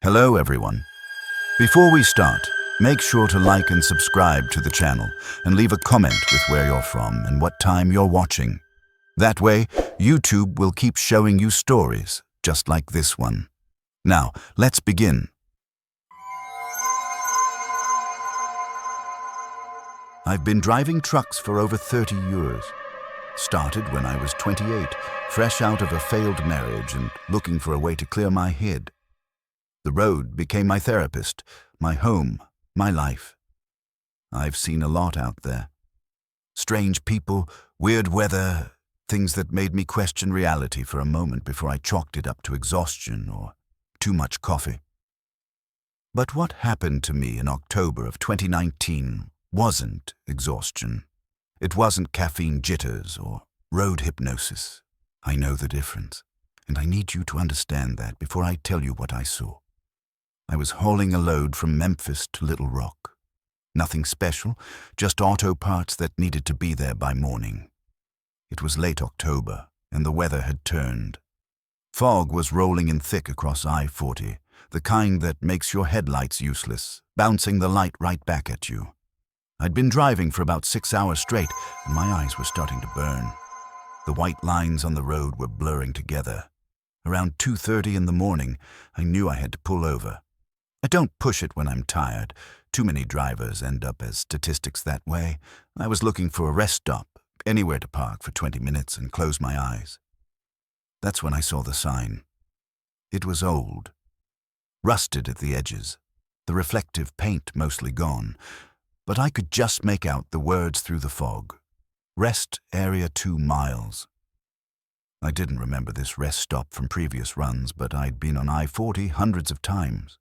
Hello everyone. Before we start, make sure to like and subscribe to the channel and leave a comment with where you're from and what time you're watching. That way, YouTube will keep showing you stories just like this one. Now, let's begin. I've been driving trucks for over 30 years. Started when I was 28, fresh out of a failed marriage and looking for a way to clear my head. The road became my therapist, my home, my life. I've seen a lot out there. Strange people, weird weather, things that made me question reality for a moment before I chalked it up to exhaustion or too much coffee. But what happened to me in October of 2019 wasn't exhaustion. It wasn't caffeine jitters or road hypnosis. I know the difference, and I need you to understand that before I tell you what I saw. I was hauling a load from Memphis to Little Rock. Nothing special, just auto parts that needed to be there by morning. It was late October, and the weather had turned. Fog was rolling in thick across I-40, the kind that makes your headlights useless, bouncing the light right back at you. I'd been driving for about 6 hours straight, and my eyes were starting to burn. The white lines on the road were blurring together. Around 2:30 in the morning, I knew I had to pull over. I don't push it when I'm tired. Too many drivers end up as statistics that way. I was looking for a rest stop, anywhere to park for 20 minutes and close my eyes. That's when I saw the sign. It was old, rusted at the edges, the reflective paint mostly gone, but I could just make out the words through the fog. Rest area 2 miles. I didn't remember this rest stop from previous runs, but I'd been on I-40 hundreds of times.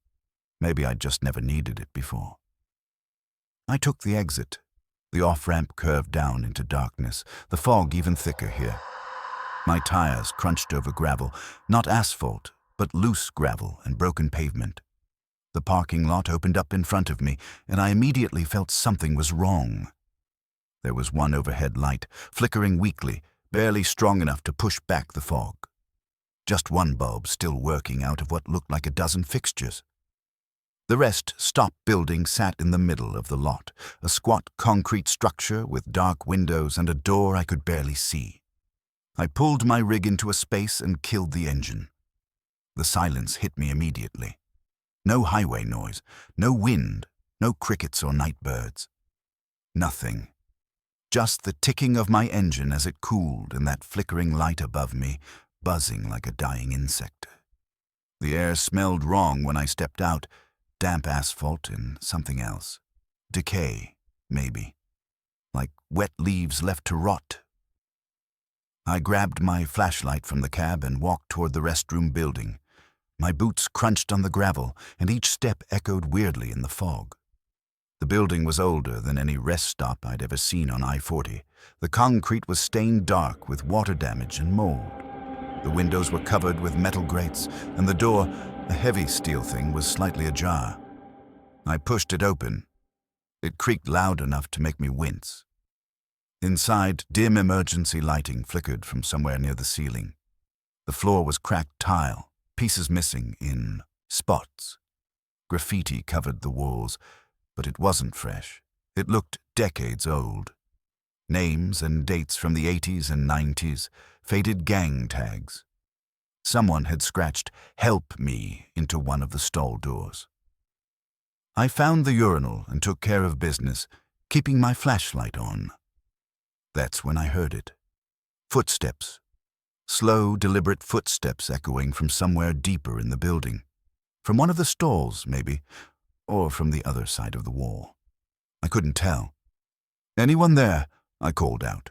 Maybe I'd just never needed it before. I took the exit. The off-ramp curved down into darkness, the fog even thicker here. My tires crunched over gravel, not asphalt, but loose gravel and broken pavement. The parking lot opened up in front of me, and I immediately felt something was wrong. There was one overhead light, flickering weakly, barely strong enough to push back the fog. Just one bulb still working out of what looked like a dozen fixtures. The rest stop building sat in the middle of the lot, a squat concrete structure with dark windows and a door I could barely see. I pulled my rig into a space and killed the engine. The silence hit me immediately. No highway noise, no wind, no crickets or night birds. Nothing. Just the ticking of my engine as it cooled and that flickering light above me, buzzing like a dying insect. The air smelled wrong when I stepped out. Damp asphalt and something else. Decay, maybe. Like wet leaves left to rot. I grabbed my flashlight from the cab and walked toward the restroom building. My boots crunched on the gravel, and each step echoed weirdly in the fog. The building was older than any rest stop I'd ever seen on I-40. The concrete was stained dark with water damage and mold. The windows were covered with metal grates, and the door, a heavy steel thing, was slightly ajar. I pushed it open. It creaked loud enough to make me wince. Inside, dim emergency lighting flickered from somewhere near the ceiling. The floor was cracked tile, pieces missing in spots. Graffiti covered the walls, but it wasn't fresh. It looked decades old. Names and dates from the 80s and 90s, faded gang tags. Someone had scratched "Help Me" into one of the stall doors. I found the urinal and took care of business, keeping my flashlight on. That's when I heard it. Footsteps. Slow, deliberate footsteps echoing from somewhere deeper in the building. From one of the stalls, maybe, or from the other side of the wall. I couldn't tell. "Anyone there?" I called out.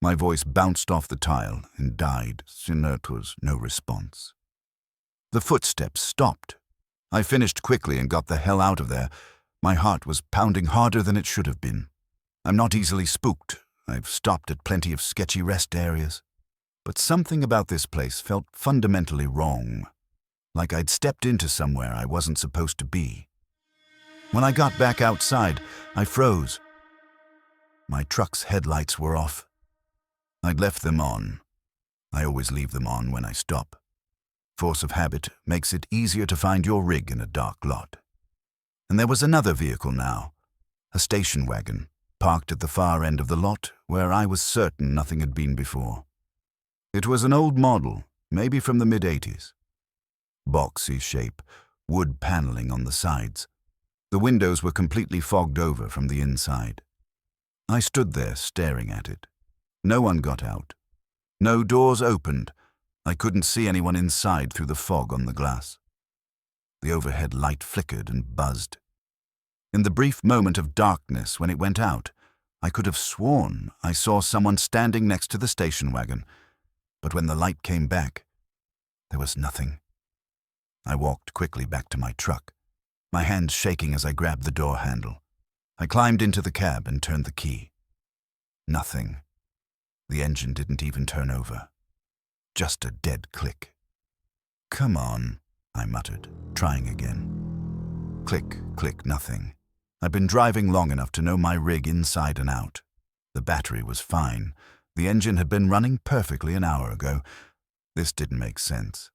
My voice bounced off the tile and died, and there was no response. The footsteps stopped. I finished quickly and got the hell out of there. My heart was pounding harder than it should have been. I'm not easily spooked. I've stopped at plenty of sketchy rest areas. But something about this place felt fundamentally wrong. Like I'd stepped into somewhere I wasn't supposed to be. When I got back outside, I froze. My truck's headlights were off. I'd left them on. I always leave them on when I stop. Force of habit makes it easier to find your rig in a dark lot. And there was another vehicle now, a station wagon, parked at the far end of the lot where I was certain nothing had been before. It was an old model, maybe from the mid-80s. Boxy shape, wood paneling on the sides. The windows were completely fogged over from the inside. I stood there staring at it. No one got out. No doors opened. I couldn't see anyone inside through the fog on the glass. The overhead light flickered and buzzed. In the brief moment of darkness when it went out, I could have sworn I saw someone standing next to the station wagon, but when the light came back, there was nothing. I walked quickly back to my truck, my hands shaking as I grabbed the door handle. I climbed into the cab and turned the key. Nothing. The engine didn't even turn over. Just a dead click. "Come on," I muttered, trying again. Click, click, nothing. I'd been driving long enough to know my rig inside and out. The battery was fine. The engine had been running perfectly an hour ago. This didn't make sense.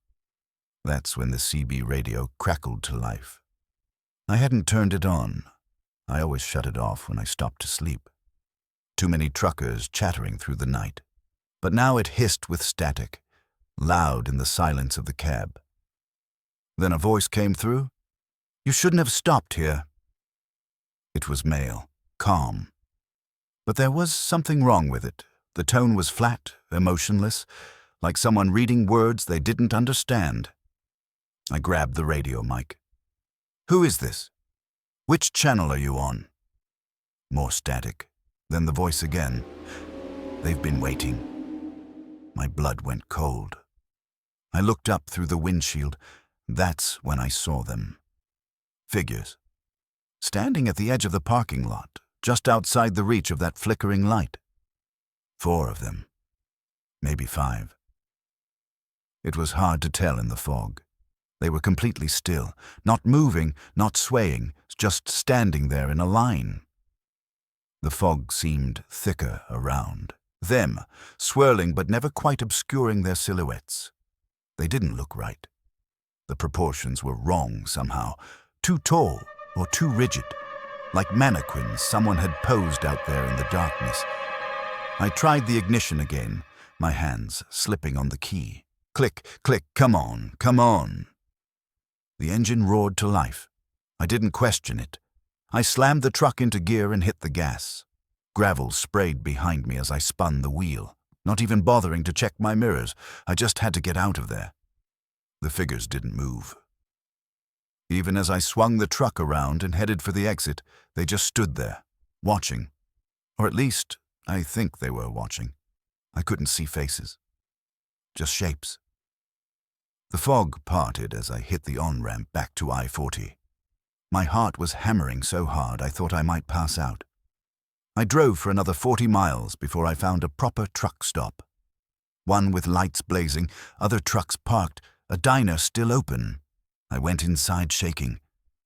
That's when the CB radio crackled to life. I hadn't turned it on. I always shut it off when I stopped to sleep. Too many truckers chattering through the night. But now it hissed with static, loud in the silence of the cab. Then a voice came through. "You shouldn't have stopped here." It was male, calm. But there was something wrong with it. The tone was flat, emotionless, like someone reading words they didn't understand. I grabbed the radio mic. "Who is this? Which channel are you on?" More static. Then the voice again. "They've been waiting." My blood went cold. I looked up through the windshield. That's when I saw them. Figures. Standing at the edge of the parking lot, just outside the reach of that flickering light. 4 of them. Maybe 5. It was hard to tell in the fog. They were completely still, not moving, not swaying, just standing there in a line. The fog seemed thicker around. Them, swirling but never quite obscuring their silhouettes. They didn't look right. The proportions were wrong somehow, too tall or too rigid, like mannequins someone had posed out there in the darkness. I tried the ignition again, my hands slipping on the key. Click, click, come on, come on. The engine roared to life. I didn't question it. I slammed the truck into gear and hit the gas. Gravel sprayed behind me as I spun the wheel, not even bothering to check my mirrors. I just had to get out of there. The figures didn't move. Even as I swung the truck around and headed for the exit, they just stood there, watching. Or at least, I think they were watching. I couldn't see faces. Just shapes. The fog parted as I hit the on-ramp back to I-40. My heart was hammering so hard I thought I might pass out. I drove for another 40 miles before I found a proper truck stop. One with lights blazing, other trucks parked, a diner still open. I went inside shaking.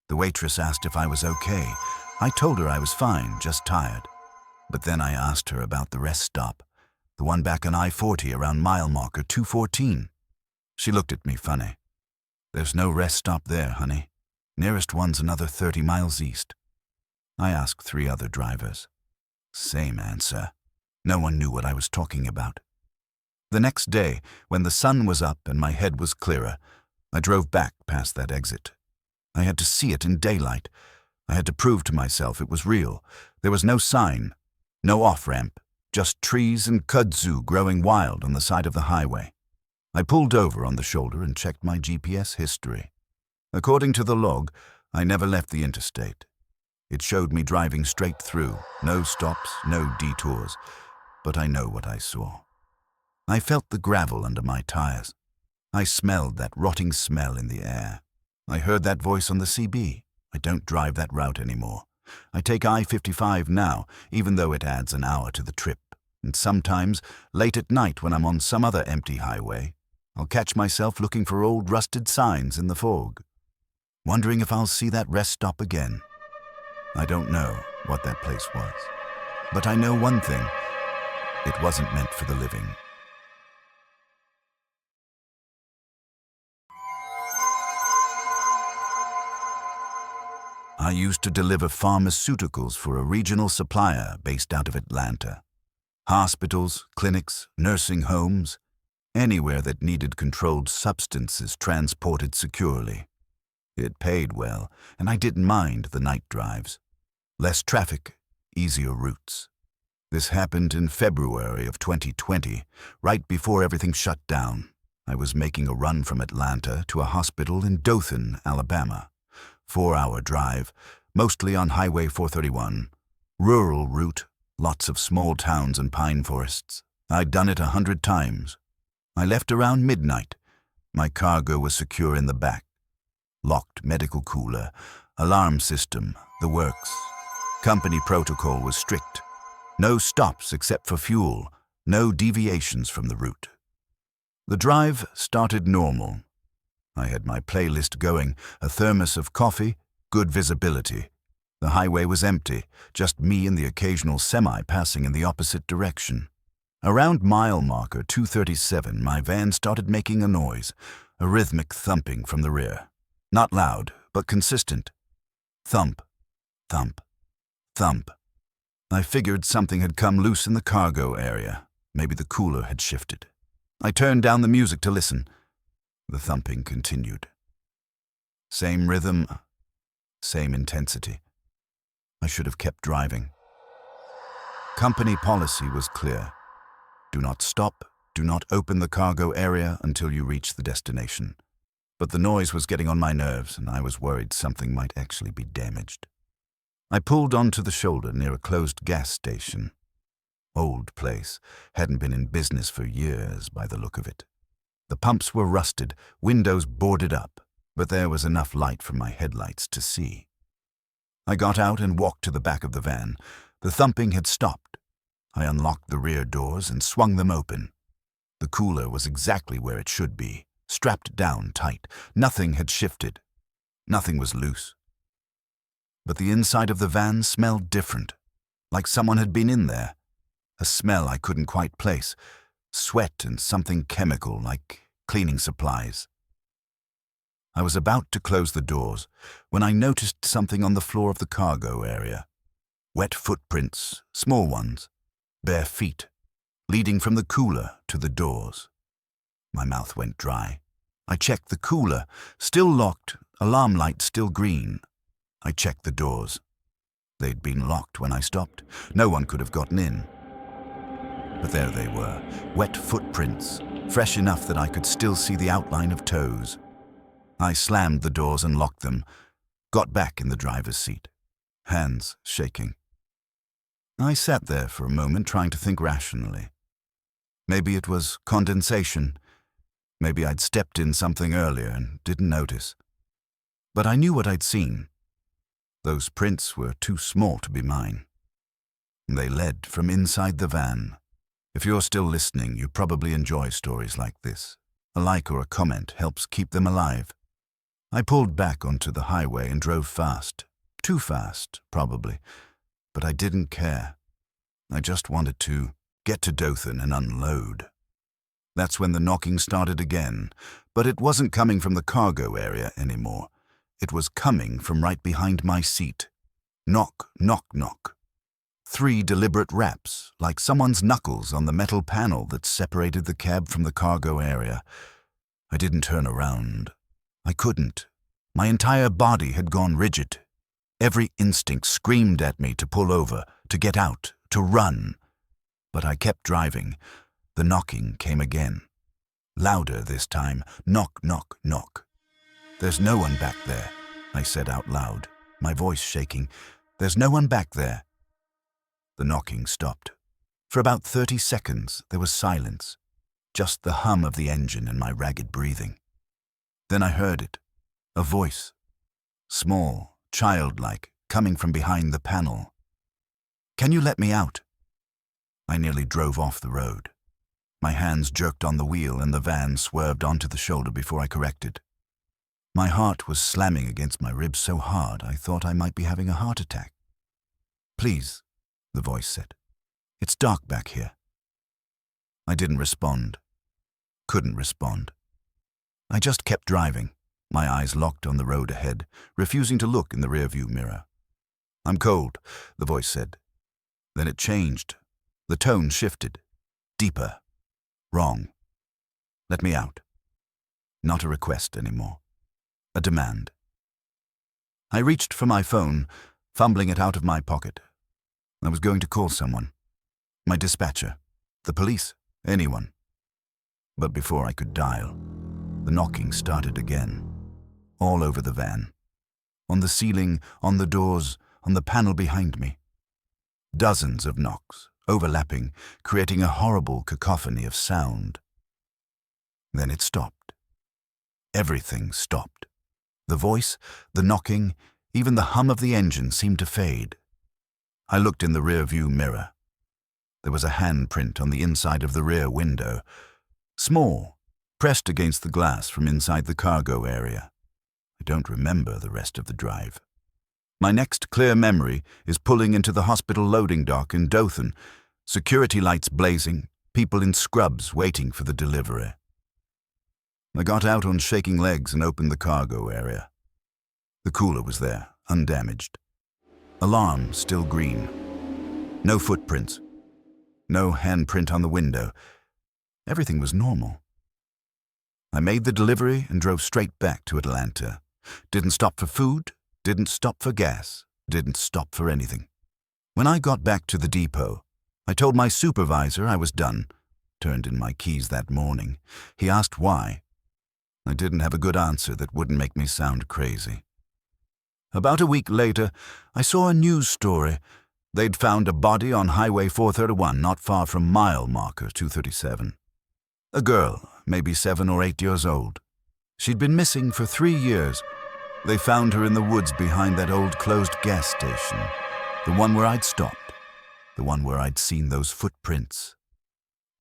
The waitress asked if I was okay. I told her I was fine, just tired. But then I asked her about the rest stop, the one back on I-40 around mile marker 214. She looked at me funny. "There's no rest stop there, honey. Nearest one's another 30 miles east." I asked 3 other drivers. Same answer. No one knew what I was talking about. The next day, when the sun was up and my head was clearer, I drove back past that exit. I had to see it in daylight. I had to prove to myself it was real. There was no sign, no off-ramp, just trees and kudzu growing wild on the side of the highway. I pulled over on the shoulder and checked my GPS history. According to the log, I never left the interstate. It showed me driving straight through, no stops, no detours, but I know what I saw. I felt the gravel under my tires. I smelled that rotting smell in the air. I heard that voice on the CB. I don't drive that route anymore. I take I-55 now, even though it adds an hour to the trip. And sometimes, late at night when I'm on some other empty highway, I'll catch myself looking for old rusted signs in the fog, wondering if I'll see that rest stop again. I don't know what that place was, but I know one thing. It wasn't meant for the living. I used to deliver pharmaceuticals for a regional supplier based out of Atlanta. Hospitals, clinics, nursing homes, anywhere that needed controlled substances transported securely. It paid well, and I didn't mind the night drives. Less traffic, easier routes. This happened in February of 2020, right before everything shut down. I was making a run from Atlanta to a hospital in Dothan, Alabama. 4-hour drive, mostly on Highway 431. Rural route, lots of small towns and pine forests. I'd done it 100 times. I left around midnight. My cargo was secure in the back. Locked medical cooler, alarm system, the works. Company protocol was strict. No stops except for fuel, no deviations from the route. The drive started normal. I had my playlist going, a thermos of coffee, good visibility. The highway was empty, just me and the occasional semi passing in the opposite direction. Around mile marker 237, my van started making a noise, a rhythmic thumping from the rear. Not loud, but consistent. Thump, thump, thump. I figured something had come loose in the cargo area. Maybe the cooler had shifted. I turned down the music to listen. The thumping continued. Same rhythm, same intensity. I should have kept driving. Company policy was clear. Do not stop, do not open the cargo area until you reach the destination. But the noise was getting on my nerves, and I was worried something might actually be damaged. I pulled onto the shoulder near a closed gas station. Old place, hadn't been in business for years by the look of it. The pumps were rusted, windows boarded up, but there was enough light from my headlights to see. I got out and walked to the back of the van. The thumping had stopped. I unlocked the rear doors and swung them open. The cooler was exactly where it should be, strapped down tight. Nothing had shifted. Nothing was loose. But the inside of the van smelled different, like someone had been in there. A smell I couldn't quite place. Sweat and something chemical like cleaning supplies. I was about to close the doors when I noticed something on the floor of the cargo area. Wet footprints, small ones, bare feet, leading from the cooler to the doors. My mouth went dry. I checked the cooler, still locked, alarm light still green. I checked the doors. They'd been locked when I stopped. No one could have gotten in. But there they were, wet footprints, fresh enough that I could still see the outline of toes. I slammed the doors and locked them, got back in the driver's seat, hands shaking. I sat there for a moment trying to think rationally. Maybe it was condensation. Maybe I'd stepped in something earlier and didn't notice. But I knew what I'd seen. Those prints were too small to be mine. They led from inside the van. If you're still listening, you probably enjoy stories like this. A like or a comment helps keep them alive. I pulled back onto the highway and drove fast. Too fast, probably. But I didn't care. I just wanted to get to Dothan and unload. That's when the knocking started again, but it wasn't coming from the cargo area anymore. It was coming from right behind my seat. Knock, knock, knock. 3 deliberate raps, like someone's knuckles on the metal panel that separated the cab from the cargo area. I didn't turn around. I couldn't. My entire body had gone rigid. Every instinct screamed at me to pull over, to get out, to run. But I kept driving. The knocking came again. Louder this time. Knock, knock, knock. "There's no one back there," I said out loud, my voice shaking. "There's no one back there." The knocking stopped. For about 30 seconds, there was silence, just the hum of the engine and my ragged breathing. Then I heard it, a voice, small, childlike, coming from behind the panel. "Can you let me out?" I nearly drove off the road. My hands jerked on the wheel and the van swerved onto the shoulder before I corrected. My heart was slamming against my ribs so hard I thought I might be having a heart attack. "Please," the voice said. "It's dark back here." I didn't respond. Couldn't respond. I just kept driving. my eyes locked on the road ahead, refusing to look in the rearview mirror. "I'm cold," the voice said. Then it changed. The tone shifted. Deeper. Wrong. "Let me out." Not a request anymore. A demand. I reached for my phone, fumbling it out of my pocket. I was going to call someone. My dispatcher. The police. Anyone. But before I could dial, the knocking started again. All over the van. On the ceiling, on the doors, on the panel behind me. Dozens of knocks, overlapping, creating a horrible cacophony of sound. Then it stopped. Everything stopped. The voice, the knocking, even the hum of the engine seemed to fade. I looked in the rear-view mirror. There was a handprint on the inside of the rear window. Small, pressed against the glass from inside the cargo area. I don't remember the rest of the drive. My next clear memory is pulling into the hospital loading dock in Dothan, security lights blazing, people in scrubs waiting for the delivery. I got out on shaking legs and opened the cargo area. The cooler was there, undamaged. Alarm still green. No footprints. No handprint on the window. Everything was normal. I made the delivery and drove straight back to Atlanta. Didn't stop for food, didn't stop for gas, didn't stop for anything. When I got back to the depot, I told my supervisor I was done. Turned in my keys that morning. He asked why. I didn't have a good answer that wouldn't make me sound crazy. About a week later, I saw a news story. They'd found a body on Highway 431 not far from mile marker 237. A girl, maybe 7 or 8 years old. She'd been missing for 3 years. They found her in the woods behind that old closed gas station, the one where I'd stopped, the one where I'd seen those footprints.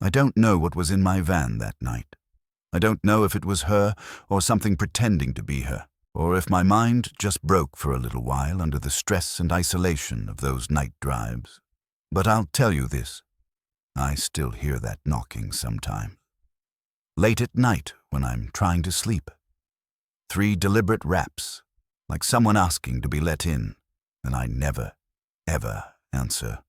I don't know what was in my van that night. I don't know if it was her or something pretending to be her, or if my mind just broke for a little while under the stress and isolation of those night drives. But I'll tell you this, I still hear that knocking sometimes. Late at night when I'm trying to sleep. 3 deliberate raps, like someone asking to be let in, and I never, ever answer.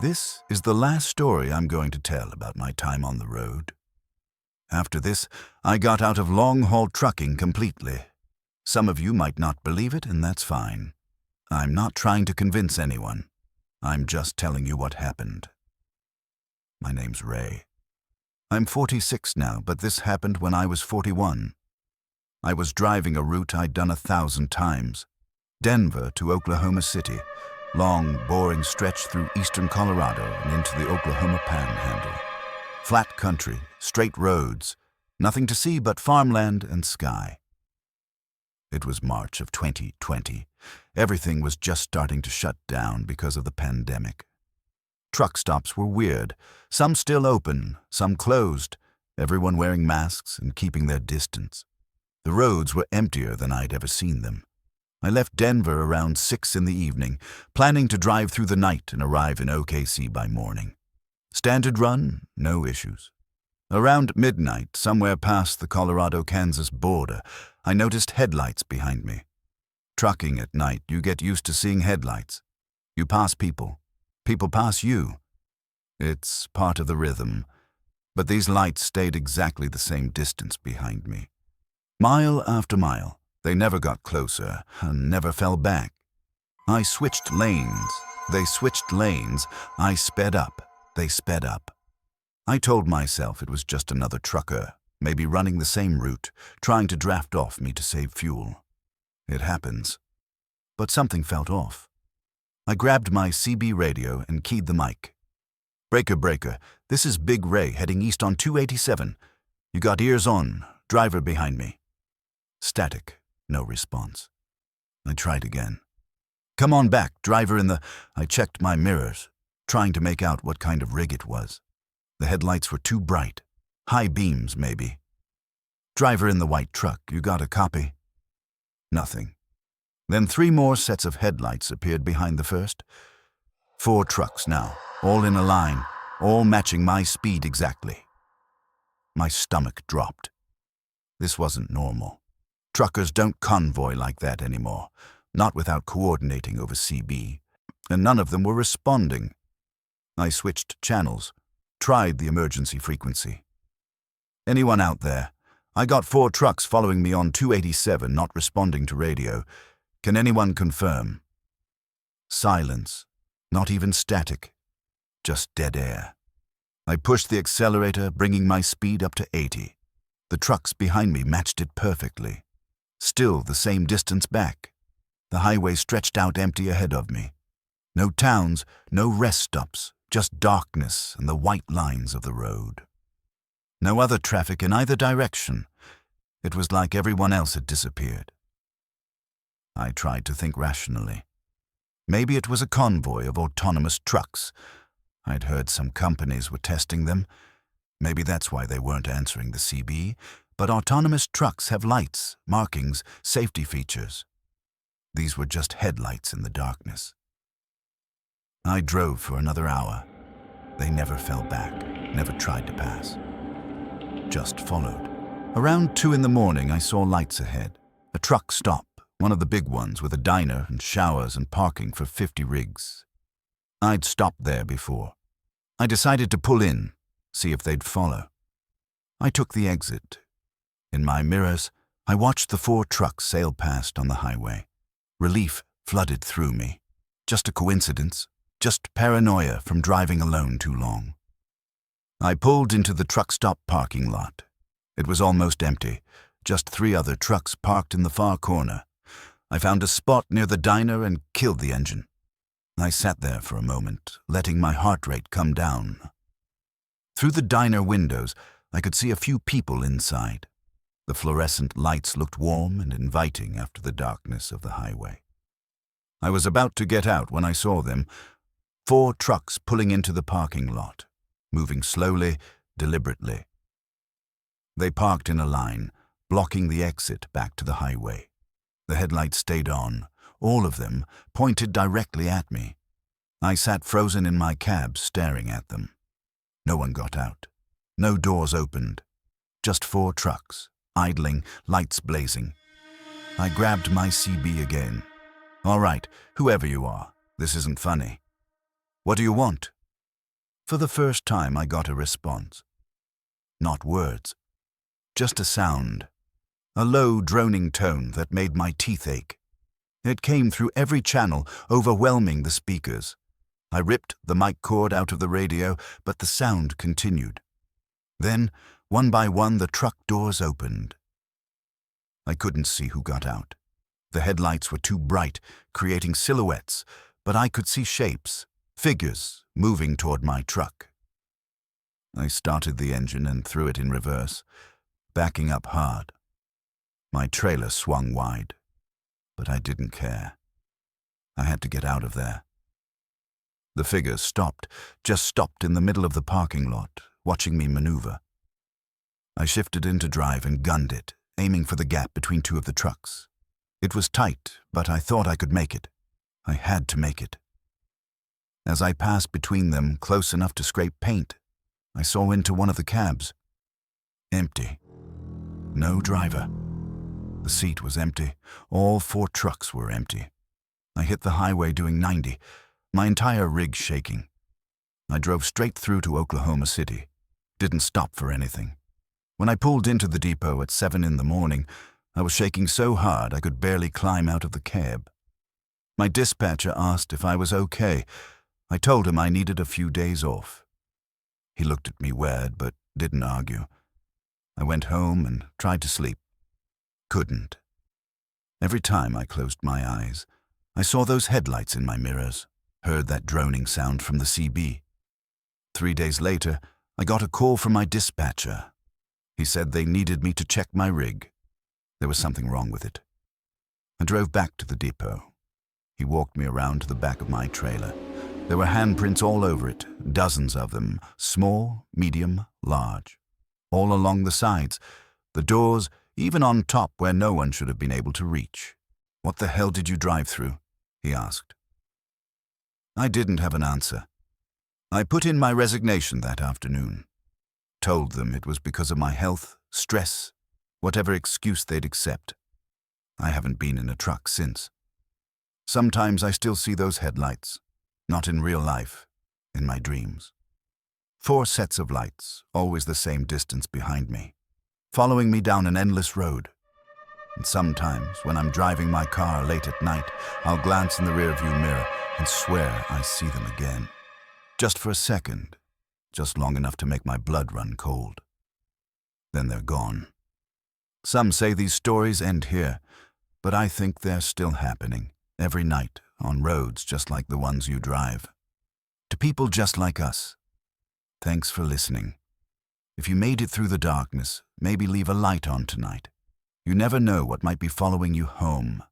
This is the last story I'm going to tell about my time on the road. After this, I got out of long-haul trucking completely. Some of you might not believe it, and that's fine. I'm not trying to convince anyone. I'm just telling you what happened. My name's Ray. I'm 46 now, but this happened when I was 41. I was driving a route I'd done 1,000 times. Denver to Oklahoma City. Long, boring stretch through eastern Colorado and into the Oklahoma Panhandle. Flat country, straight roads, nothing to see but farmland and sky. It was March of 2020. Everything was just starting to shut down because of the pandemic. Truck stops were weird, some still open, some closed, everyone wearing masks and keeping their distance. The roads were emptier than I'd ever seen them. I left Denver around 6 in the evening, planning to drive through the night and arrive in OKC by morning. Standard run, no issues. Around midnight, somewhere past the Colorado-Kansas border, I noticed headlights behind me. Trucking at night, you get used to seeing headlights. You pass people. People pass you. It's part of the rhythm. But these lights stayed exactly the same distance behind me. Mile after mile. They never got closer and never fell back. I switched lanes. They switched lanes. I sped up. They sped up. I told myself it was just another trucker, maybe running the same route, trying to draft off me to save fuel. It happens. But something felt off. I grabbed my CB radio and keyed the mic. "Breaker, breaker, this is Big Ray heading east on 287. You got ears on, driver behind me." Static. No response. I tried again. "Come on back, driver in the..." I checked my mirrors, trying to make out what kind of rig it was. The headlights were too bright. High beams, maybe. "Driver in the white truck, you got a copy?" Nothing. Then 3 more sets of headlights appeared behind the first. 4 trucks now, all in a line, all matching my speed exactly. My stomach dropped. This wasn't normal. Truckers don't convoy like that anymore, not without coordinating over CB, and none of them were responding. I switched channels, tried the emergency frequency. Anyone out there? I got 4 trucks following me on 287 not responding to radio. Can anyone confirm? Silence. Not even static. Just dead air. I pushed the accelerator, bringing my speed up to 80. The trucks behind me matched it perfectly. Still the same distance back. The highway stretched out empty ahead of me. No towns, no rest stops, just darkness and the white lines of the road. No other traffic in either direction. It was like everyone else had disappeared. I tried to think rationally. Maybe it was a convoy of autonomous trucks. I'd heard some companies were testing them. Maybe that's why they weren't answering the CB. But autonomous trucks have lights, markings, safety features. These were just headlights in the darkness. I drove for another hour. They never fell back, never tried to pass. Just followed. Around 2 in the morning, I saw lights ahead. A truck stop, one of the big ones with a diner and showers and parking for 50 rigs. I'd stopped there before. I decided to pull in, see if they'd follow. I took the exit. In my mirrors, I watched the 4 trucks sail past on the highway. Relief flooded through me. Just a coincidence, just paranoia from driving alone too long. I pulled into the truck stop parking lot. It was almost empty, just 3 other trucks parked in the far corner. I found a spot near the diner and killed the engine. I sat there for a moment, letting my heart rate come down. Through the diner windows, I could see a few people inside. The fluorescent lights looked warm and inviting after the darkness of the highway. I was about to get out when I saw them, 4 trucks pulling into the parking lot, moving slowly, deliberately. They parked in a line, blocking the exit back to the highway. The headlights stayed on, all of them pointed directly at me. I sat frozen in my cab, staring at them. No one got out. No doors opened. Just 4 trucks, idling, lights blazing. I grabbed my CB again. All right, whoever you are, this isn't funny. What do you want? For the first time, I got a response. Not words, just a sound. A low, droning tone that made my teeth ache. It came through every channel, overwhelming the speakers. I ripped the mic cord out of the radio, but the sound continued. Then, one by one, the truck doors opened. I couldn't see who got out. The headlights were too bright, creating silhouettes, but I could see shapes, figures, moving toward my truck. I started the engine and threw it in reverse, backing up hard. My trailer swung wide, but I didn't care. I had to get out of there. The figures stopped, just stopped in the middle of the parking lot, watching me maneuver. I shifted into drive and gunned it, aiming for the gap between 2 of the trucks. It was tight, but I thought I could make it. I had to make it. As I passed between them, close enough to scrape paint, I saw into one of the cabs. Empty. No driver. The seat was empty. All 4 trucks were empty. I hit the highway doing 90, my entire rig shaking. I drove straight through to Oklahoma City. Didn't stop for anything. When I pulled into the depot at 7 in the morning, I was shaking so hard I could barely climb out of the cab. My dispatcher asked if I was okay. I told him I needed a few days off. He looked at me weird, but didn't argue. I went home and tried to sleep. Couldn't. Every time I closed my eyes, I saw those headlights in my mirrors, heard that droning sound from the CB. 3 days later, I got a call from my dispatcher. He said they needed me to check my rig. There was something wrong with it. I drove back to the depot. He walked me around to the back of my trailer. There were handprints all over it, dozens of them, small, medium, large. All along the sides, the doors, even on top where no one should have been able to reach. What the hell did you drive through? He asked. I didn't have an answer. I put in my resignation that afternoon. Told them it was because of my health, stress, whatever excuse they'd accept. I haven't been in a truck since. Sometimes I still see those headlights, not in real life, in my dreams. 4 sets of lights, always the same distance behind me, following me down an endless road. And sometimes, when I'm driving my car late at night, I'll glance in the rearview mirror and swear I see them again. Just for a second, just long enough to make my blood run cold. Then they're gone. Some say these stories end here, but I think they're still happening, every night, on roads just like the ones you drive. To people just like us. Thanks for listening. If you made it through the darkness, maybe leave a light on tonight. You never know what might be following you home.